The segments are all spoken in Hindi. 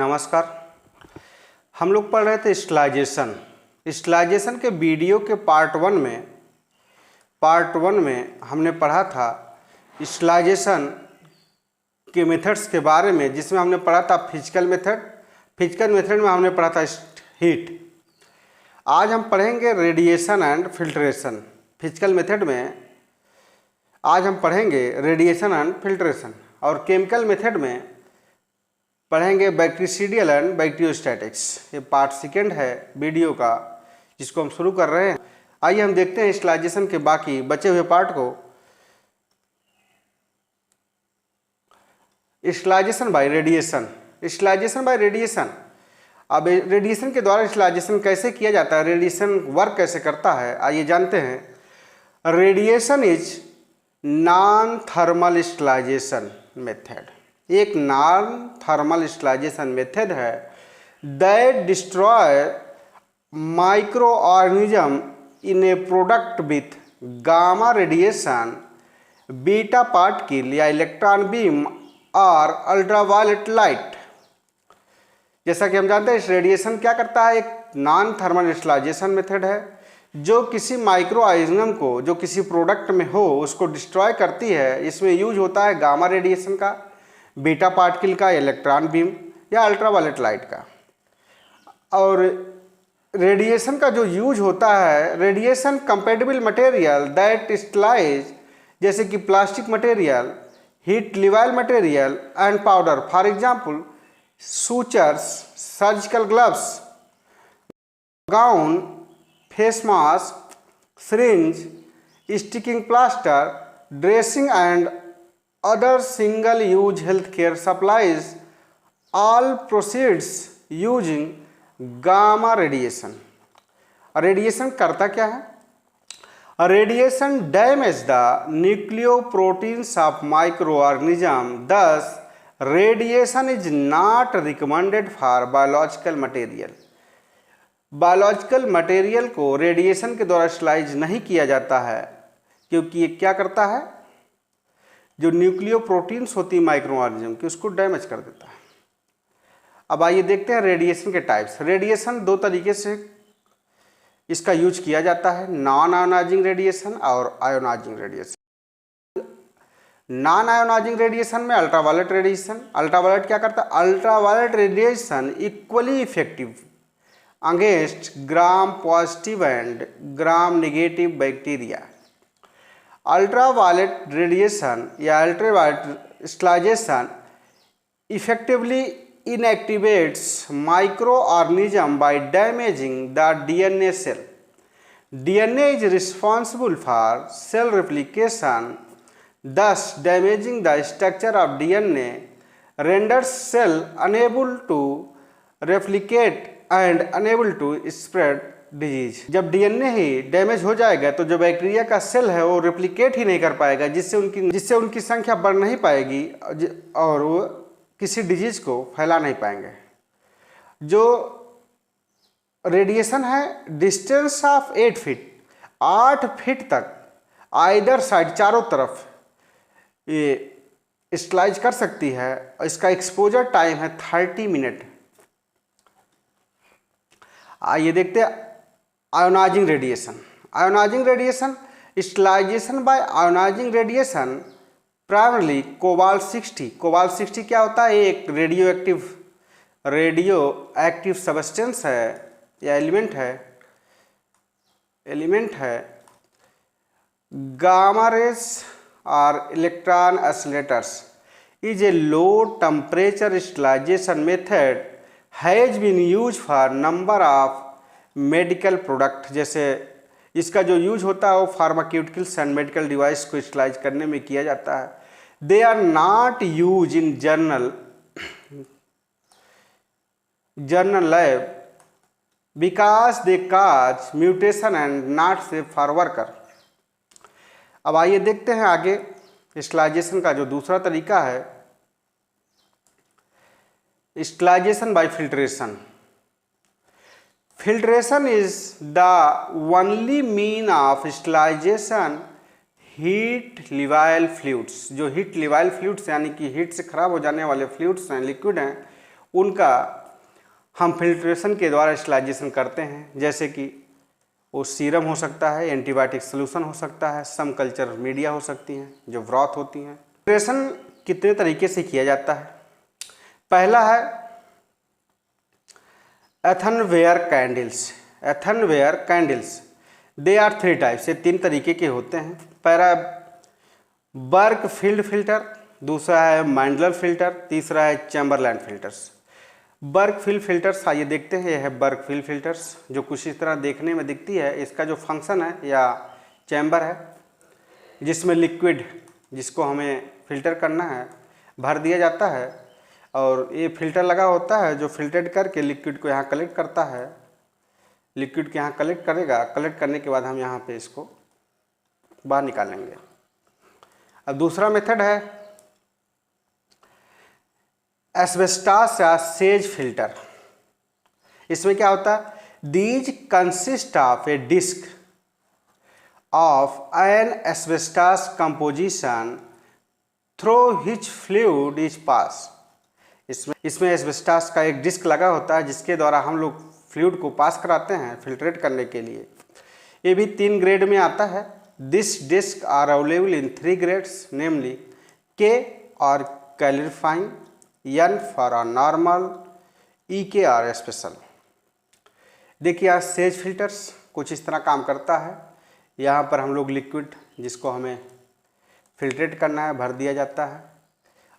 नमस्कार। हम लोग पढ़ रहे थे स्टेलाइजेशन के वीडियो के पार्ट वन में हमने पढ़ा था स्टेलाइजेशन के मेथड्स के बारे में, जिसमें हमने पढ़ा था फिजिकल मेथड में हमने पढ़ा था हीट। आज हम पढ़ेंगे radiation and filtration. Physical method में आज हम पढ़ेंगे रेडिएशन एंड फिल्ट्रेशन, और केमिकल मेथड में पढ़ेंगे बैक्टीरियल एंड बैक्टीरियोस्टैटिक्स। ये पार्ट सेकेंड है वीडियो का, जिसको हम शुरू कर रहे हैं। आइए हम देखते हैं स्टेलाइजेशन के बाकी बचे हुए पार्ट को। Sterilisation bye radiation. अब रेडिएशन के द्वारा स्टेलाइजेशन कैसे किया जाता है, रेडिएशन वर्क कैसे करता है, आइए जानते हैं। Radiation is non thermal sterilisation method. एक नॉन थर्मल स्टेलाइजेशन मेथड है that destroy micro organism in A product with gamma radiation, beta particle या इलेक्ट्रॉन बीम और अल्ट्रावायलेट लाइट। जैसा कि हम जानते हैं इस रेडिएशन क्या करता है, एक नॉन थर्मल स्टेलाइजेशन मेथड है जो किसी माइक्रो ऑर्गेनिज्म को जो किसी प्रोडक्ट में हो उसको डिस्ट्रॉय करती है। इसमें यूज होता है गामा रेडिएशन का, बीटा पार्टिकल का, इलेक्ट्रॉन बीम या अल्ट्रावायलेट लाइट का। और रेडिएशन का जो यूज होता है, radiation compatible material that sterilise, जैसे कि प्लास्टिक मटेरियल, हीट लिवाइल material and powder. For example sutures, surgical gloves, gown, face mask, syringe, sticking plaster, dressing and other single use healthcare supplies all proceeds using gamma radiation। Radiation करता क्या है? Radiation damage the nucleoproteins of microorganism, thus radiation is not recommended for biological material. Biological material को रेडिएशन के द्वारा स्टेलाइज नहीं किया जाता है, क्योंकि ये क्या करता है, जो न्यूक्लियो प्रोटीन्स होती है माइक्रो ऑर्गेनिज्म की, उसको डैमेज कर देता है। अब आइए देखते हैं रेडिएशन के टाइप्स। रेडिएशन दो तरीके से इसका यूज किया जाता है, नॉन आयोनाइजिंग रेडिएशन और ionising radiation. Non ionising radiation में अल्ट्रावायलेट रेडिएशन। अल्ट्रावायलेट क्या करता है? Ultraviolet radiation equally effective against gram positive and gram negative bacteria. Ultraviolet radiation या ultraviolet sterilisation effectively inactivates microorganism by damaging the DNA cell. DNA is responsible for cell replication, thus damaging the structure of DNA renders cell unable to replicate and unable to spread disease. जब डीएनए ही डैमेज हो जाएगा तो जो बैक्टीरिया का सेल है वो रेप्लिकेट ही नहीं कर पाएगा, जिससे उनकी संख्या बढ़ नहीं पाएगी और वो किसी डिजीज को फैला नहीं पाएंगे। जो रेडिएशन है डिस्टेंस ऑफ 8 फीट, 8 फीट तक आइदर साइड, चारों तरफ ये स्टेलाइज कर सकती है। इसका एक्सपोजर टाइम है 30 मिनट। आइए देखते हैं ionizing radiation. Sterilization by ionizing radiation primarily cobalt 60। Cobalt 60 क्या होता है? एक रेडियो एक्टिव सब्सटेंस है या एलिमेंट है। गामा रेज और electron oscillators is a low temperature sterilization method has been use for number of medical product. जैसे इसका जो यूज होता है वो फार्माक्यूटिकल्स एंड मेडिकल डिवाइस को स्टेलाइज करने में किया जाता है। They are not use in general lab because they cause mutation and not safe for worker. अब आइए देखते हैं आगे स्टेलाइजेशन का जो दूसरा तरीका है, sterilisation by filtration. Filtration is the only mean of sterilization heat लिवाइल फ्लूइड्स। जो हीट लिवाइल फ्लूइड्स यानी कि हीट से खराब हो जाने वाले फ्लूइड्स हैं, लिक्विड हैं, उनका हम फिल्ट्रेशन के द्वारा स्टरलाइजेशन करते हैं, जैसे कि वो सीरम हो सकता है, एंटीबायोटिक सोल्यूशन हो सकता है, सम कल्चर मीडिया हो सकती हैं जो ब्रॉथ होती हैं। फिल्ट्रेशन कितने तरीके से किया जाता है? पहला है earthenware candles. Earthenware candles they are 3 types, ये 3 तरीके के होते हैं। पहला बर्क फील्ड फिल्टर, दूसरा है मैंडलर फिल्टर, तीसरा है चैम्बरलैंड फिल्टर्स। बर्क फील्ड फिल्टर्स आइए देखते हैं। यह है बर्क फील्ड फिल्टर्स, जो कुछ इस तरह देखने में दिखती है। इसका जो फंक्शन है या चैम्बर है जिसमें लिक्विड जिसको हमें फिल्टर करना है भर दिया जाता है, और ये फिल्टर लगा होता है जो फिल्टरेट करके लिक्विड को यहाँ कलेक्ट करता है। लिक्विड को यहाँ कलेक्ट करेगा, कलेक्ट करने के बाद हम यहाँ पे इसको बाहर निकालेंगे। अब दूसरा मेथड है एस्बेस्टॉस या सेज फिल्टर। इसमें क्या होता है? These consist of a disc of an asbestos composition through which fluid is pass. इसमें एस्बेस्टॉस का एक डिस्क लगा होता है जिसके द्वारा हम लोग फ्लूइड को पास कराते हैं फिल्ट्रेट करने के लिए। ये भी 3 ग्रेड में आता है। This disc are available in 3 grades, namely K और clarifying, N for a normal, EK और स्पेशल। देखिए आज सेज फिल्टर्स कुछ इस तरह काम करता है। यहाँ पर हम लोग लिक्विड जिसको हमें फिल्ट्रेट करना है भर दिया जाता है,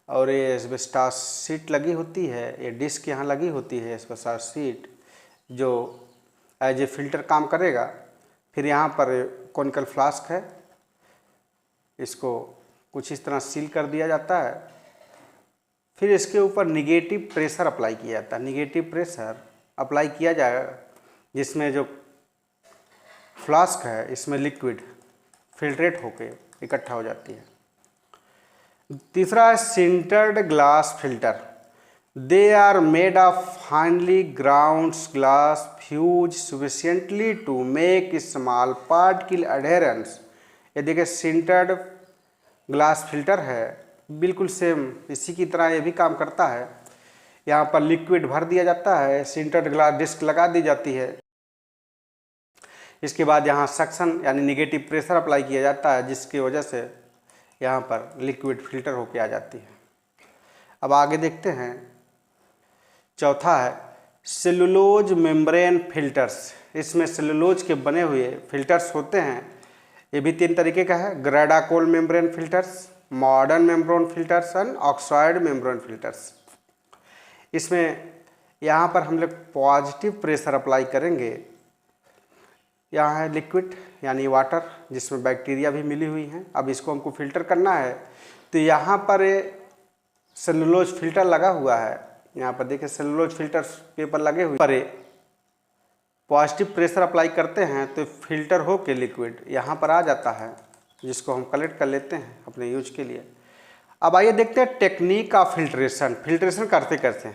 और ये एस्बेस्टॉस शीट लगी होती है, ये डिस्क यहाँ लगी होती है एस्बेस्टॉस शीट जो एज ए फिल्टर काम करेगा। फिर यहाँ पर कॉनिकल फ्लास्क है, इसको कुछ इस तरह सील कर दिया जाता है। फिर इसके ऊपर निगेटिव प्रेशर अप्लाई किया जाता है। निगेटिव प्रेशर अप्लाई किया जाएगा जिसमें जो फ्लास्क है इसमें लिक्विड फिल्ट्रेट होके इकट्ठा हो जाती है। तीसरा है sintered glass filter. They are made of finely ground glass fused sufficiently to make small particle adherence. ये देखिए सिंटर्ड ग्लास फिल्टर है, बिल्कुल सेम इसी की तरह ये भी काम करता है। यहाँ पर लिक्विड भर दिया जाता है, सिंटर्ड ग्लास डिस्क लगा दी जाती है। इसके बाद यहाँ सक्शन यानी निगेटिव प्रेशर अप्लाई किया जाता है जिसकी वजह से यहाँ पर लिक्विड फिल्टर होके आ जाती है। अब आगे देखते हैं। चौथा है सेलुलोज मेम्ब्रेन फिल्टर्स। इसमें सेलुलोज के बने हुए फिल्टर्स होते हैं। ये भी 3 तरीके का है, Gradocol membrane filters, modern membrane filters and oxide membrane filters. इसमें यहाँ पर हम लोग पॉजिटिव प्रेशर अप्लाई करेंगे। यहाँ है लिक्विड यानी वाटर जिसमें बैक्टीरिया भी मिली हुई हैं। अब इसको हमको फिल्टर करना है तो यहाँ पर सेलुलोज फिल्टर लगा हुआ है। यहाँ पर देखिए सेलुलोज फिल्टर पेपर लगे हुए पर पॉजिटिव प्रेशर अप्लाई करते हैं तो फिल्टर हो के लिक्विड यहाँ पर आ जाता है जिसको हम कलेक्ट कर लेते हैं अपने यूज के लिए। अब आइए देखते हैं टेक्निक ऑफ फिल्ट्रेशन। फिल्ट्रेशन करते करते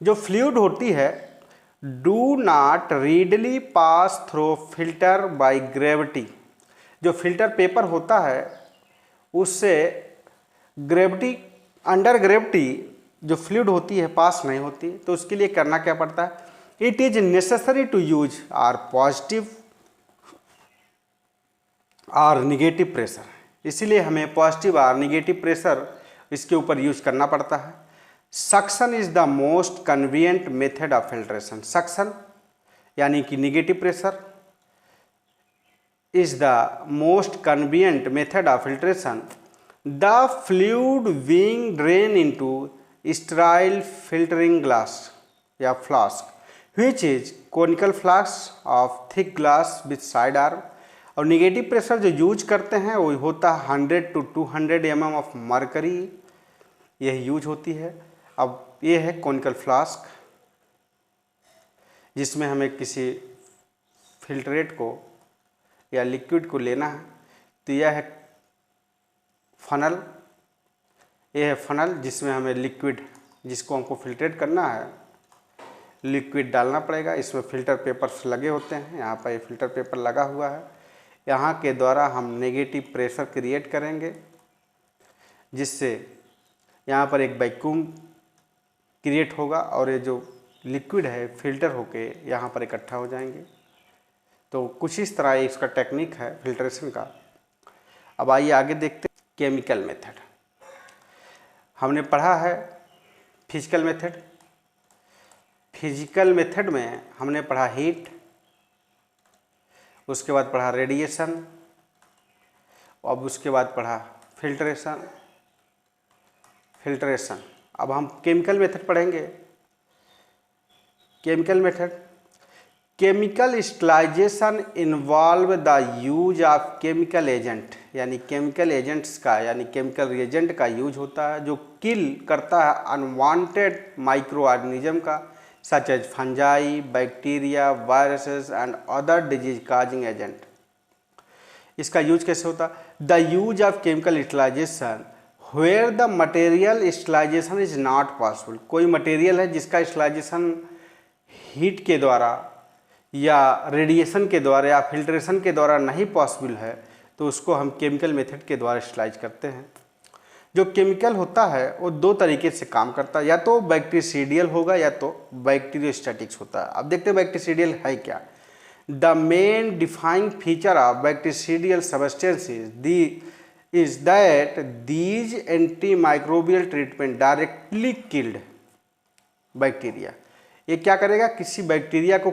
जो फ्लूइड होती है do not readily pass through filter by gravity. जो फिल्टर पेपर होता है उससे ग्रेविटी अंडर ग्रेविटी जो फ्लूइड होती है पास नहीं होती। तो उसके लिए करना क्या पड़ता है? It is necessary to use or positive और निगेटिव प्रेशर। इसीलिए हमें पॉजिटिव और निगेटिव प्रेशर इसके ऊपर यूज करना पड़ता है। Suction is the most convenient method of filtration. Suction यानी कि negative pressure is the most convenient method of filtration. The fluid being drain into sterile filtering glass या flask which is conical flask of thick glass with side arm। और निगेटिव प्रेशर जो यूज करते हैं वो होता है 100 to 200 mm ऑफ मरकरी, यह यूज होती है। अब ये है कॉनिकल फ्लास्क जिसमें हमें किसी फिल्ट्रेट को या लिक्विड को लेना है। तो यह है फनल, यह है फनल जिसमें हमें लिक्विड जिसको हमको फिल्ट्रेट करना है लिक्विड डालना पड़ेगा। इसमें फिल्टर पेपर्स लगे होते हैं। यहाँ पर ये फिल्टर पेपर लगा हुआ है। यहाँ के द्वारा हम नेगेटिव प्रेशर क्रिएट करेंगे जिससे यहाँ पर एक वैक्यूम क्रिएट होगा और ये जो लिक्विड है फिल्टर होके यहाँ पर इकट्ठा हो जाएंगे। तो कुछ इस तरह इसका टेक्निक है फिल्ट्रेशन का। अब आइए आगे देखते हैं केमिकल मेथड। हमने पढ़ा है फिजिकल मेथड। फिजिकल मेथड में हमने पढ़ा हीट, उसके बाद पढ़ा रेडिएशन, अब उसके बाद पढ़ा फिल्ट्रेशन। अब हम केमिकल मेथड पढ़ेंगे। Chemical method, chemical स्टलाइजेशन involve the use of chemical agent, यानी केमिकल एजेंट्स का यानी केमिकल रिएजेंट का यूज होता है जो किल करता है अनवांटेड माइक्रो ऑर्गेनिज्म का, such as fungi, bacteria, viruses and other disease causing agent. इसका यूज कैसे होता है? The use of chemical sterilization where the material sterilization is not possible. कोई मटेरियल है जिसका स्टलाइजेशन हीट के द्वारा या रेडिएशन के द्वारा या फिल्ट्रेशन के द्वारा नहीं पॉसिबल है, तो उसको हम केमिकल मेथड के द्वारा स्टलाइज करते हैं। जो केमिकल होता है वो दो तरीके से काम करता है, या तो बैक्टीरियल होगा या तो बैक्टीरियोस्टैटिक्स होता है। अब देखते हैं बैक्टीरियल है क्या। The main defining feature of bacterial substance is that these anti microbial treatment directly killed bacteria. ये क्या करेगा? किसी बैक्टीरिया को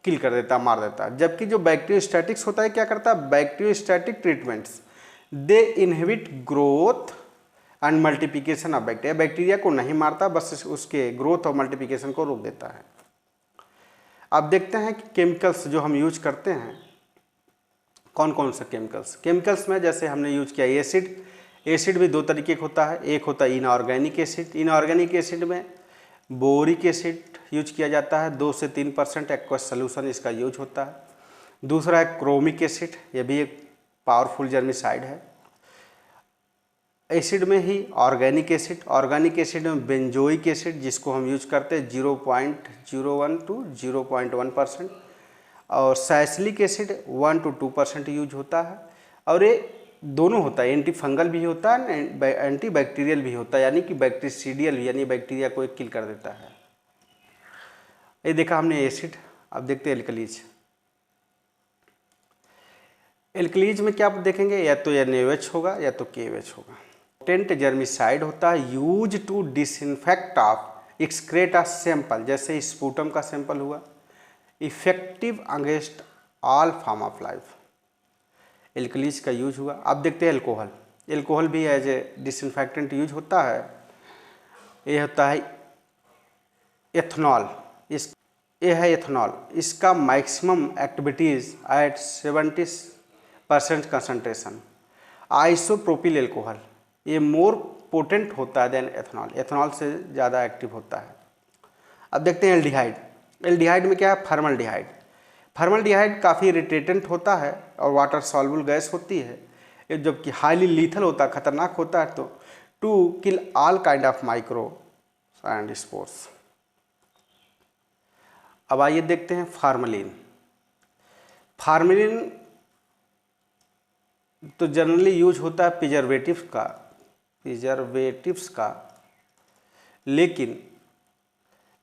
किल कर देता, मार देता। जबकि जो बैक्टीरियोस्टैटिक्स होता है क्या करता है? Bacteriostatic treatments they inhibit growth and multiplication of bacteria. Bacteria को नहीं मारता, बस उसके ग्रोथ और मल्टीप्लिकेशन को रोक देता है। अब देखते हैं कि केमिकल्स जो हम यूज करते हैं कौन कौन से केमिकल्स में जैसे हमने यूज किया एसिड। एसिड भी दो तरीके का होता है। एक होता है इनऑर्गेनिक एसिड। इनऑर्गेनिक एसिड में बोरिक एसिड यूज किया जाता है, 2 से 3% एक्वस सोल्यूशन इसका यूज होता है। दूसरा है क्रोमिक एसिड, यह भी एक पावरफुल जर्मिसाइड है। एसिड में ही ऑर्गेनिक एसिड में बेंजोइक एसिड जिसको हम यूज करते हैं 0.01 to 0.1%, और सैलिसिलिक एसिड 1 to 2% यूज होता है। और ये दोनों होता है, एंटी फंगल भी होता है, एंटी बैक्टीरियल भी होता है, यानी कि बैक्टीरियल यानी बैक्टीरिया को किल कर देता है। ये देखा हमने एसिड। अब देखते हैं एल्कलीज। एल्कलीज में क्या आप देखेंगे? या तो NaOH होगा या तो KOH होगा। पोटेंट जर्मिसाइड होता है use to disinfect of excreta sample, जैसे स्पूटम का सैंपल हुआ। Effective against all form of life, alkalies का यूज हुआ। अब देखते हैं एल्कोहल। एल्कोहल भी एज ए डिसइंफेक्टेंट यूज होता है। ये होता है एथनॉल। ये है एथनॉल। इसका maximum activities eight 70% concentration. Isopropyl alcohol, ये मोर पोटेंट होता है देन एथनॉल, एथनॉल से ज़्यादा एक्टिव होता है। अब देखते हैं एल्डिहाइड। एल्डिहाइड में क्या है? फॉर्मल्डिहाइड। फॉर्मल्डिहाइड काफ़ी इरिटेटेंट होता है और वाटर सॉल्युबल गैस होती है, ये जबकि हाईली लीथल होता है, खतरनाक होता है, तो to kill all kind of micro and spores. अब आइए देखते हैं फार्मलिन। फार्मलिन तो जनरली यूज होता है प्रिजर्वेटिव्स का, लेकिन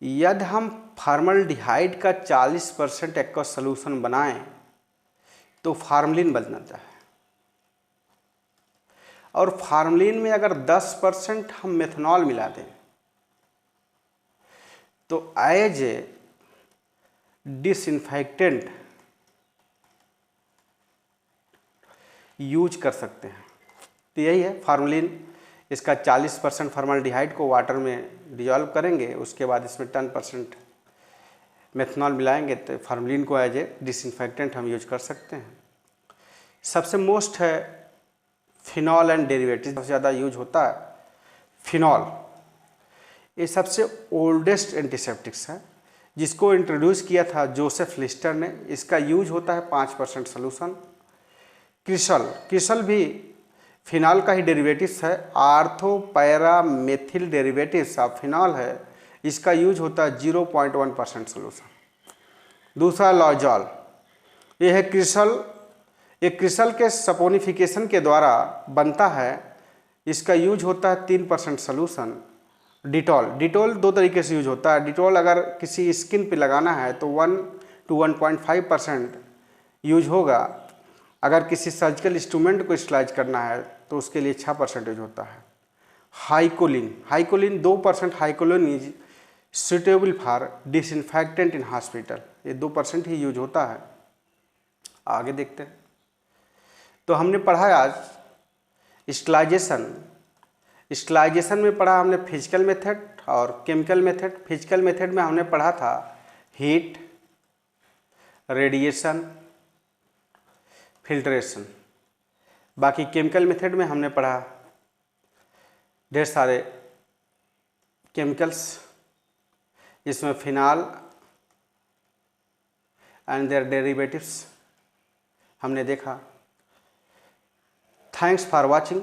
यदि हम फार्मल्डिहाइड का 40% एक्वस सोल्यूशन बनाएं तो फार्मलिन बन जाता है। और फार्मलिन में अगर 10% हम मेथनॉल मिला दें तो एज ए डिसइंफेक्टेंट यूज कर सकते हैं। तो यही है फार्मलिन। इसका 40% फॉर्मल्डिहाइड को वाटर में डिजॉल्व करेंगे, उसके बाद इसमें 10% मेथनॉल मिलाएंगे, तो फार्मलिन को एज ए डिसइंफेक्टेंट हम यूज कर सकते हैं। सबसे मोस्ट है फिनॉल एंड डेरिवेटिव, सबसे ज़्यादा यूज होता है फिनॉल। ये सबसे ओल्डेस्ट एंटीसेप्टिक्स है, जिसको इंट्रोड्यूस किया था जोसेफ लिस्टर ने। इसका यूज होता है 5% सोल्यूशन। क्रिसल भी फिनॉल का ही डेरिवेटिव्स है, ortho para methyl derivatives of phenol है। इसका यूज होता है 0.1% सोल्यूशन। दूसरा लॉजॉल, ये है क्रिसल। ये क्रिसल के सपोनिफिकेशन के द्वारा बनता है। इसका यूज होता है 3% सोल्यूशन। डिटॉल, डिटॉल दो तरीके से यूज होता है। डिटॉल अगर किसी स्किन पे लगाना है तो 1 to 1.5% यूज होगा। अगर किसी सर्जिकल इंस्ट्रूमेंट को स्टरलाइज करना है तो उसके लिए 6% यूज होता है। Hycolin, Hycolin 2% Hycolin is suitable for disinfectant in hospital, ये 2% ही यूज होता है। आगे देखते हैं। तो हमने पढ़ा आज स्टरलाइजेशन। स्टरलाइजेशन में पढ़ा हमने फिजिकल मेथड और केमिकल मेथड। फिजिकल मेथड में हमने पढ़ा था हीट, रेडिएशन, फिल्ट्रेशन। बाकी केमिकल मेथड में हमने पढ़ा ढेर सारे केमिकल्स, जिसमें फिनाल एंड देयर डेरिवेटिव्स हमने देखा। Thanks for watching.